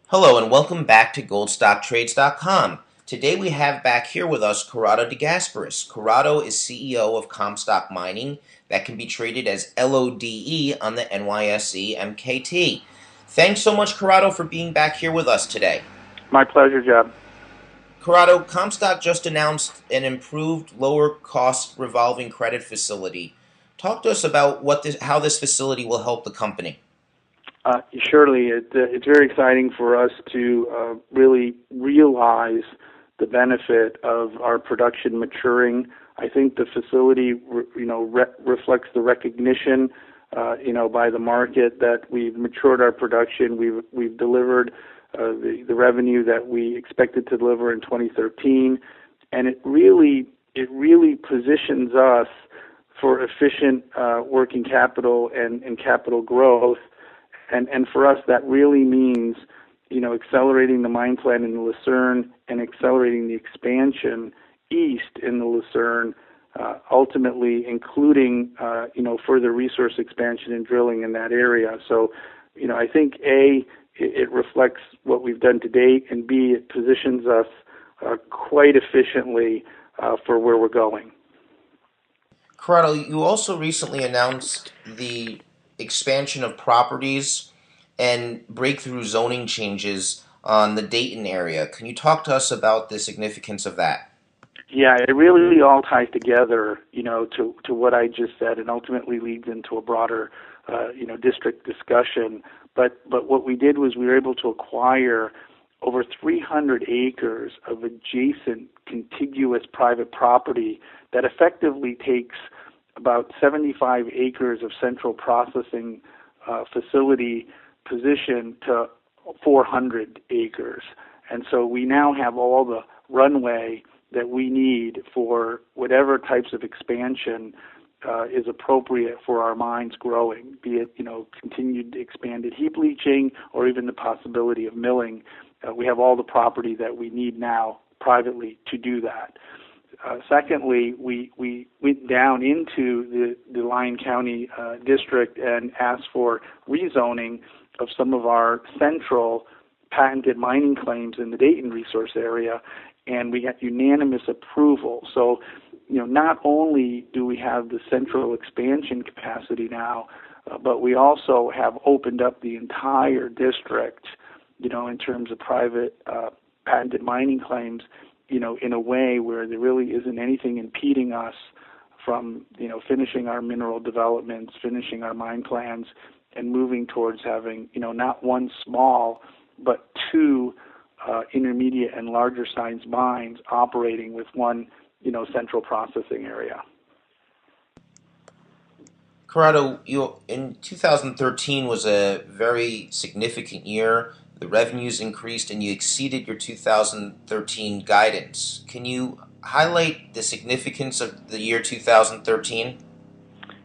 Hello and welcome back to goldstocktrades.com. Today we have back here with us Corrado DeGasperis. Corrado is CEO of Comstock Mining that can be traded as LODE on the NYSE MKT. Thanks so much, Corrado, for being back here with us today. My pleasure, Jeb. Corrado, Comstock just announced an improved lower-cost revolving credit facility. Talk to us about how this facility will help the company. Surely, it's very exciting for us to really realize the benefit of our production maturing. I think the facility, reflects the recognition, by the market that we've matured our production. We've delivered the revenue that we expected to deliver in 2013, and it really positions us for efficient working capital and capital growth. And for us, that really means, accelerating the mine plan in the Lucerne and accelerating the expansion east in the Lucerne, ultimately including, further resource expansion and drilling in that area. So, I think, A, it reflects what we've done to date, and B, it positions us quite efficiently for where we're going. Corrado, you also recently announced the expansion of properties and breakthrough zoning changes on the Dayton area. Can you talk to us about the significance of that? Yeah, it really all ties together, to what I just said, and ultimately leads into a broader, district discussion. But what we did was we were able to acquire over 300 acres of adjacent contiguous private property that effectively takes about 75 acres of central processing facility position to 400 acres. And so we now have all the runway that we need for whatever types of expansion is appropriate for our mines growing, be it, continued expanded heap leaching or even the possibility of milling. We have all the property that we need now privately to do that. Secondly, we went down into the Lyon County district and asked for rezoning of some of our central patented mining claims in the Dayton resource area, and we got unanimous approval. So, not only do we have the central expansion capacity now, but we also have opened up the entire district, in terms of private patented mining claims, in a way where there really isn't anything impeding us from, finishing our mineral developments, finishing our mine plans, and moving towards having, not one small, but two intermediate and larger sized mines operating with one, central processing area. Corrado, in 2013 was a very significant year. The revenues increased and you exceeded your 2013 guidance. Can you highlight the significance of the year 2013?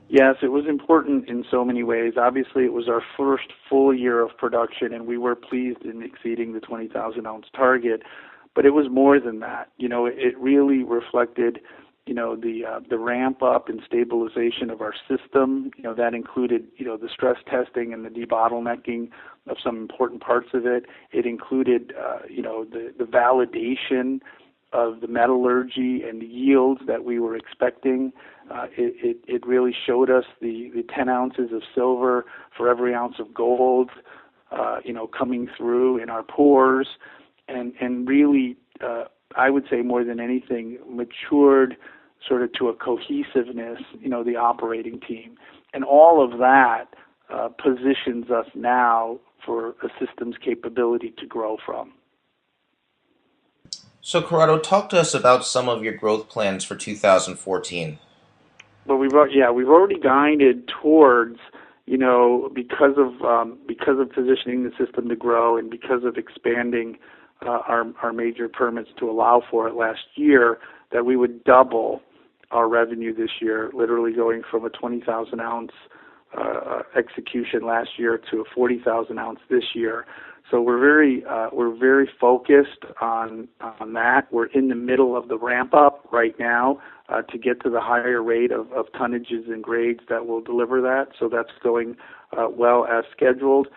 Yes, it was important in so many ways. Obviously, it was our first full year of production, and we were pleased in exceeding the 20,000 ounce target. But it was more than that. It really reflected, the ramp up and stabilization of our system. That included, the stress testing and the debottlenecking of some important parts of it. It included, the validation of the metallurgy and the yields that we were expecting. It really showed us the 10 ounces of silver for every ounce of gold, coming through in our pores, and really, I would say more than anything, matured sort of to a cohesiveness, the operating team. And all of that positions us now for a system's capability to grow from. So, Corrado, talk to us about some of your growth plans for 2014. Well, we've already guided towards, because of positioning the system to grow and because of expanding our major permits to allow for it last year, that we would double our revenue this year, literally going from a 20,000 ounce execution last year to a 40,000 ounce this year. So we're very focused on that. We're in the middle of the ramp up right now to get to the higher rate of tonnages and grades that will deliver that. So that's going well as scheduled.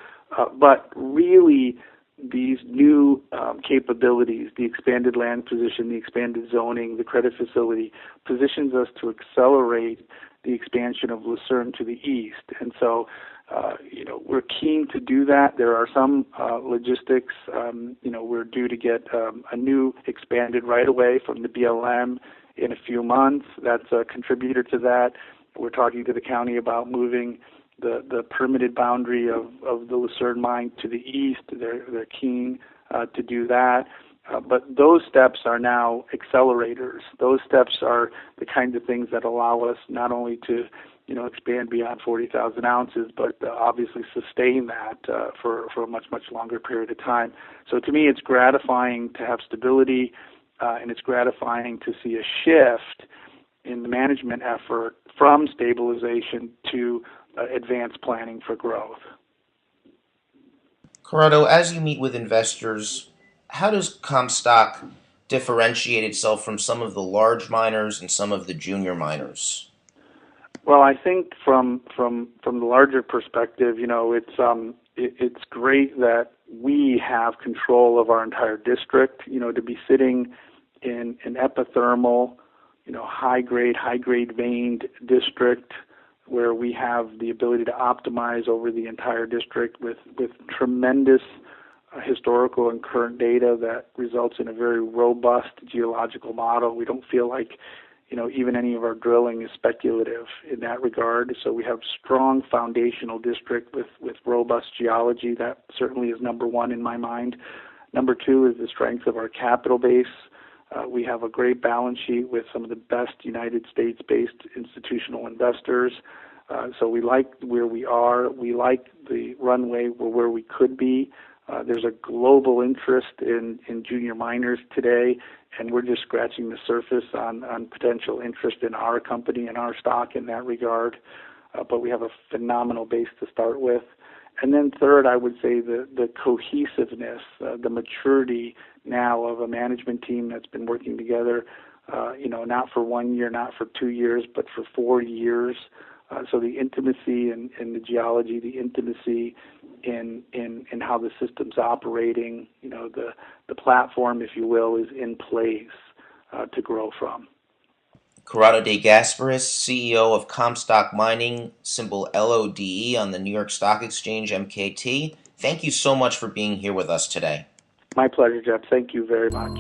But really, these new capabilities, the expanded land position, the expanded zoning, the credit facility, positions us to accelerate the expansion of Lucerne to the east. And so, we're keen to do that. There are some logistics. We're due to get a new expanded right-of-way from the BLM in a few months. That's a contributor to that. We're talking to the county about moving the permitted boundary of the Lucerne mine to the east. They're keen to do that. But those steps are now accelerators. Those steps are the kinds of things that allow us not only to expand beyond 40,000 ounces, but obviously sustain that for a much longer period of time. So to me, it's gratifying to have stability, and it's gratifying to see a shift in the management effort from stabilization to advanced planning for growth. Corrado, as you meet with investors, how does Comstock differentiate itself from some of the large miners and some of the junior miners? Well, I think from the larger perspective, it's great that we have control of our entire district. To be sitting in an epithermal, high grade veined district where we have the ability to optimize over the entire district with tremendous historical and current data that results in a very robust geological model. We don't feel like even any of our drilling is speculative in that regard. So we have strong foundational district with robust geology. That certainly is number one in my mind. Number two is the strength of our capital base. We have a great balance sheet with some of the best United States-based institutional investors. So we like where we are. We like the runway where we could be. There's a global interest in junior miners today, and we're just scratching the surface on potential interest in our company and our stock in that regard. But we have a phenomenal base to start with. And then third, I would say the cohesiveness, the maturity now of a management team that's been working together, not for 1 year, not for 2 years, but for 4 years. So the intimacy in the geology, the intimacy in how the system's operating, the platform, if you will, is in place to grow from. Corrado de Gasperis, CEO of Comstock Mining, symbol LODE on the New York Stock Exchange, MKT. Thank you so much for being here with us today. My pleasure, Jeff. Thank you very much.